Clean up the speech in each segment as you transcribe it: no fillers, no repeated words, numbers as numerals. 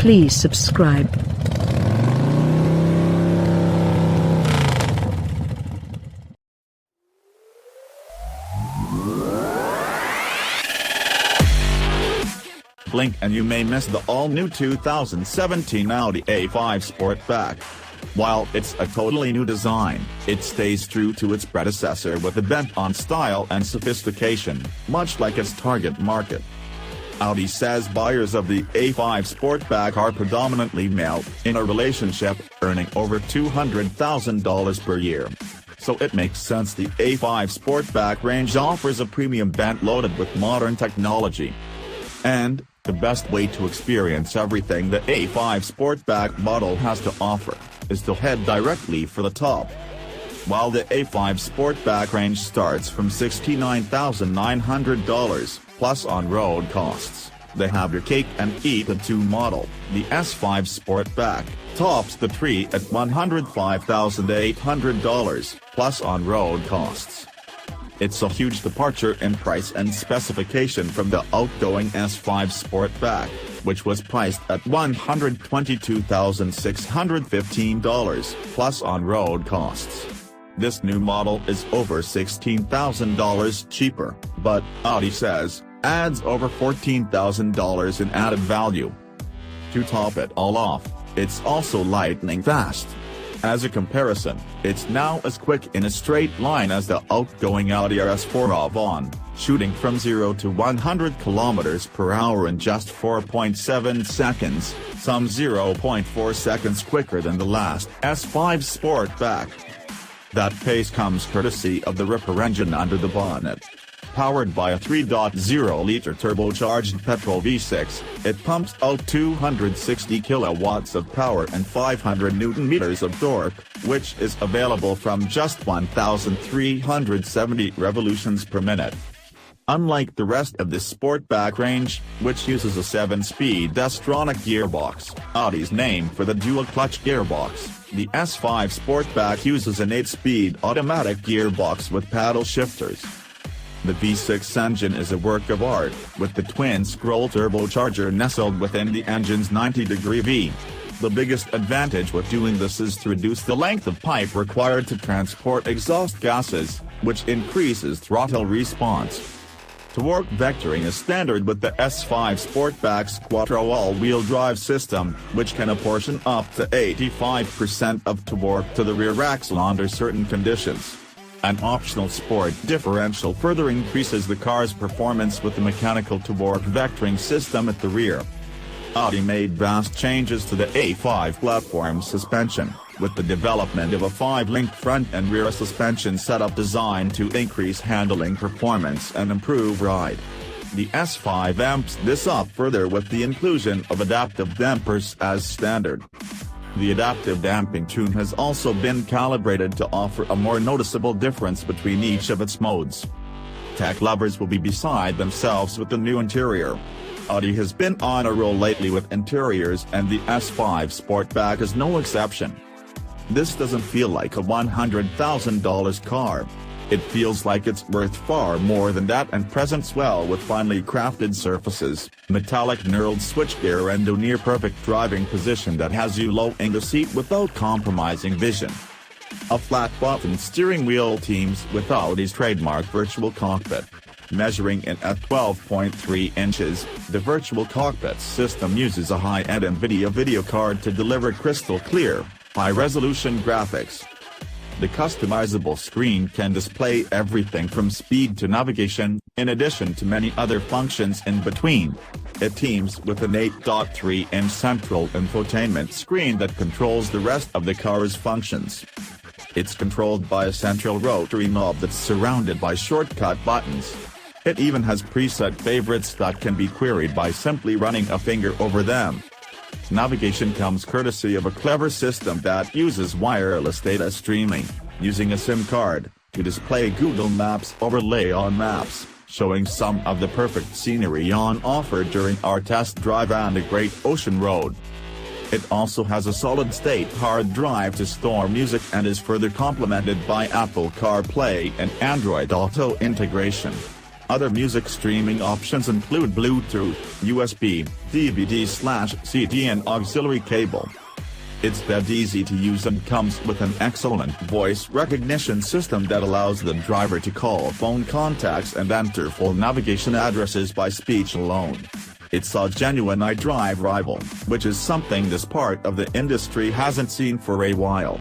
Please subscribe. Blink and you may miss the all-new 2017 Audi A5 Sportback. While it's a totally new design, it stays true to its predecessor with a bent on style and sophistication, much like its target market. Audi says buyers of the A5 Sportback are predominantly male, in a relationship, earning over $200,000 per year. So it makes sense the A5 Sportback range offers a premium bent loaded with modern technology. And the best way to experience everything the A5 Sportback model has to offer is to head directly for the top. While the A5 Sportback range starts from $69,900 plus on-road costs, they have your cake and eat it too model, the S5 Sportback, tops the tree at $105,800 plus on-road costs. It's a huge departure in price and specification from the outgoing S5 Sportback, which was priced at $122,615 plus on-road costs. This new model is over $16,000 cheaper, but, Audi says, adds over $14,000 in added value. To top it all off, it's also lightning fast. As a comparison, it's now as quick in a straight line as the outgoing Audi S4 Avant, shooting from 0 to 100 km per hour in just 4.7 seconds, some 0.4 seconds quicker than the last S5 Sportback. That pace comes courtesy of the Ripper engine under the bonnet. Powered by a 3.0-liter turbocharged petrol V6, it pumps out 260 kilowatts of power and 500 Nm of torque, which is available from just 1,370 revolutions per minute. Unlike the rest of the Sportback range, which uses a 7-speed S-tronic gearbox, Audi's named for the dual-clutch gearbox, the S5 Sportback uses an 8-speed automatic gearbox with paddle shifters. The V6 engine is a work of art, with the twin-scroll turbocharger nestled within the engine's 90-degree V. The biggest advantage with doing this is to reduce the length of pipe required to transport exhaust gases, which increases throttle response. Torque vectoring is standard with the S5 Sportback's Quattro all-wheel drive system, which can apportion up to 85% of torque to the rear axle under certain conditions. An optional sport differential further increases the car's performance with the mechanical torque vectoring system at the rear. Audi made vast changes to the A5 platform suspension, with the development of a 5-link front and rear suspension setup designed to increase handling performance and improve ride. The S5 amps this up further with the inclusion of adaptive dampers as standard. The adaptive damping tune has also been calibrated to offer a more noticeable difference between each of its modes. Tech lovers will be beside themselves with the new interior. Audi has been on a roll lately with interiors, and the S5 Sportback is no exception. This doesn't feel like a $100,000 car. It feels like it's worth far more than that and presents well with finely crafted surfaces, metallic knurled switchgear and a near-perfect driving position that has you low in the seat without compromising vision. A flat-bottomed steering wheel teams with Audi's trademark virtual cockpit. Measuring in at 12.3 inches, the virtual cockpit system uses a high-end NVIDIA video card to deliver crystal-clear, high-resolution graphics. The customizable screen can display everything from speed to navigation, in addition to many other functions in between. It teams with an 8.3-inch central infotainment screen that controls the rest of the car's functions. It's controlled by a central rotary knob that's surrounded by shortcut buttons. It even has preset favorites that can be queried by simply running a finger over them. Navigation comes courtesy of a clever system that uses wireless data streaming, using a SIM card, to display Google Maps overlay on maps, showing some of the perfect scenery on offer during our test drive on the Great Ocean Road. It also has a solid-state hard drive to store music and is further complemented by Apple CarPlay and Android Auto integration. Other music streaming options include Bluetooth, USB, DVD/CD and auxiliary cable. It's dead easy to use and comes with an excellent voice recognition system that allows the driver to call phone contacts and enter full navigation addresses by speech alone. It's a genuine iDrive rival, which is something this part of the industry hasn't seen for a while.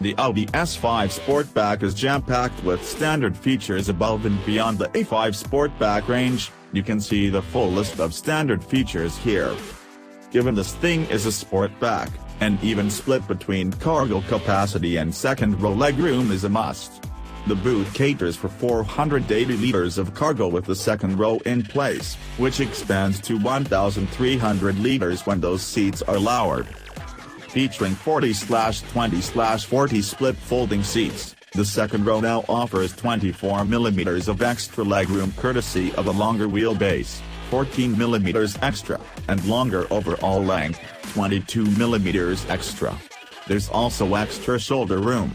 The Audi S5 Sportback is jam-packed with standard features above and beyond the A5 Sportback range. You can see the full list of standard features here. Given this thing is a Sportback, an even split between cargo capacity and second-row legroom is a must. The boot caters for 480 liters of cargo with the second row in place, which expands to 1,300 liters when those seats are lowered. Featuring 40/20/40 split folding seats, the second row now offers 24 mm of extra legroom courtesy of a longer wheelbase, 14 mm extra, and longer overall length, 22 mm extra. There's also extra shoulder room.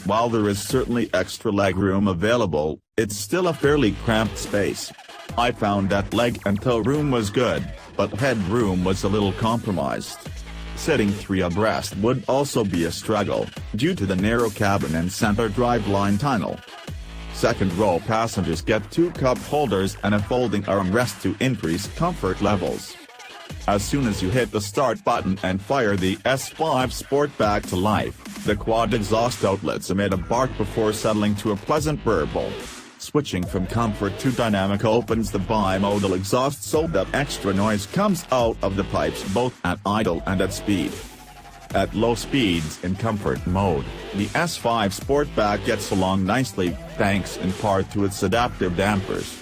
While there is certainly extra legroom available, it's still a fairly cramped space. I found that leg and toe room was good, but headroom was a little compromised. Sitting 3 abreast would also be a struggle, due to the narrow cabin and center driveline tunnel. Second-row passengers get 2 cup holders and a folding armrest to increase comfort levels. As soon as you hit the start button and fire the S5 Sportback to life, the quad exhaust outlets emit a bark before settling to a pleasant burble. Switching from comfort to dynamic opens the bimodal exhaust so that extra noise comes out of the pipes both at idle and at speed. At low speeds in comfort mode, the S5 Sportback gets along nicely, thanks in part to its adaptive dampers.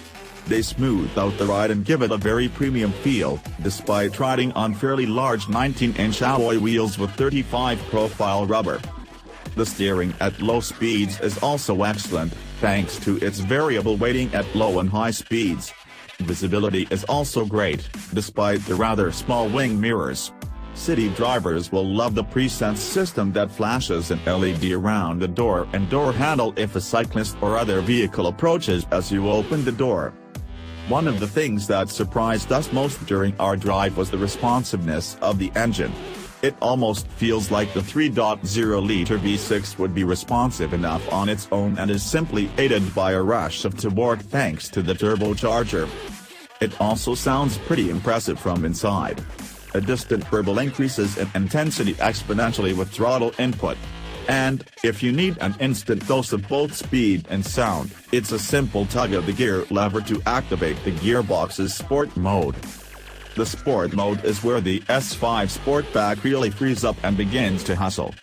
They smooth out the ride and give it a very premium feel, despite riding on fairly large 19-inch alloy wheels with 35 profile rubber. The steering at low speeds is also excellent, thanks to its variable weighting at low and high speeds. Visibility is also great, despite the rather small wing mirrors. City drivers will love the PreSense system that flashes an LED around the door and door handle if a cyclist or other vehicle approaches as you open the door. One of the things that surprised us most during our drive was the responsiveness of the engine. It almost feels like the 3.0-liter V6 would be responsive enough on its own and is simply aided by a rush of torque thanks to the turbocharger. It also sounds pretty impressive from inside. A distant burble increases in intensity exponentially with throttle input. And, if you need an instant dose of both speed and sound, it's a simple tug of the gear lever to activate the gearbox's sport mode. The sport mode is where the S5 Sportback really frees up and begins to hustle.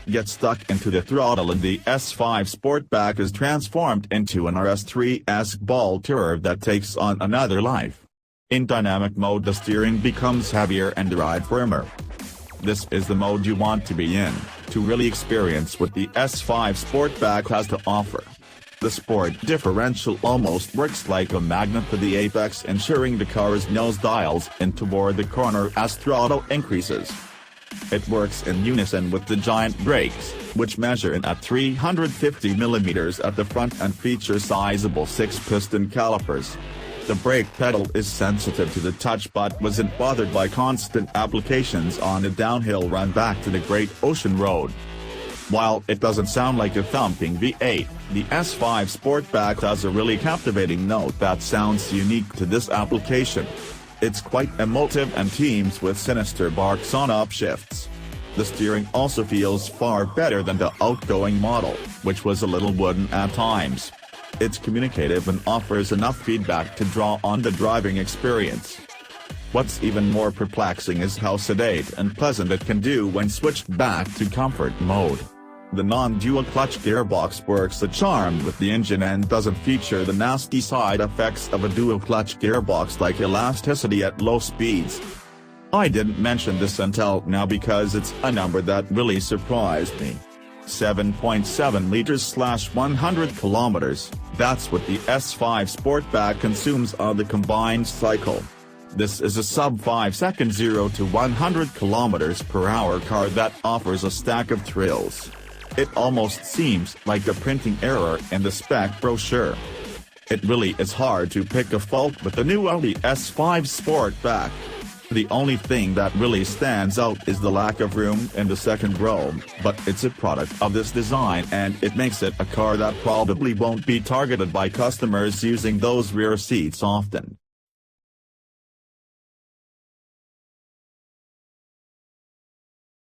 Get stuck into the throttle and the S5 Sportback is transformed into an RS3-esque ball tourer that takes on another life. In dynamic mode the steering becomes heavier and the ride firmer. This is the mode you want to be in, to really experience what the S5 Sportback has to offer. The sport differential almost works like a magnet to the apex, ensuring the car's nose dials in toward the corner as throttle increases. It works in unison with the giant brakes, which measure in at 350 mm at the front and feature sizable 6-piston calipers. The brake pedal is sensitive to the touch but wasn't bothered by constant applications on a downhill run back to the Great Ocean Road. While it doesn't sound like a thumping V8, the S5 Sportback has a really captivating note that sounds unique to this application. It's quite emotive and teams with sinister barks on upshifts. The steering also feels far better than the outgoing model, which was a little wooden at times. It's communicative and offers enough feedback to draw on the driving experience. What's even more perplexing is how sedate and pleasant it can do when switched back to comfort mode. The non-dual clutch gearbox works a charm with the engine and doesn't feature the nasty side effects of a dual clutch gearbox like elasticity at low speeds. I didn't mention this until now because it's a number that really surprised me. 7.7 liters/100 kilometers, that's what the S5 Sportback consumes on the combined cycle. This is a sub-5-second 0 to 100 km/h car that offers a stack of thrills. It almost seems like a printing error in the spec brochure. It really is hard to pick a fault with the new Audi S5 Sportback. The only thing that really stands out is the lack of room in the second row, but it's a product of this design and it makes it a car that probably won't be targeted by customers using those rear seats often.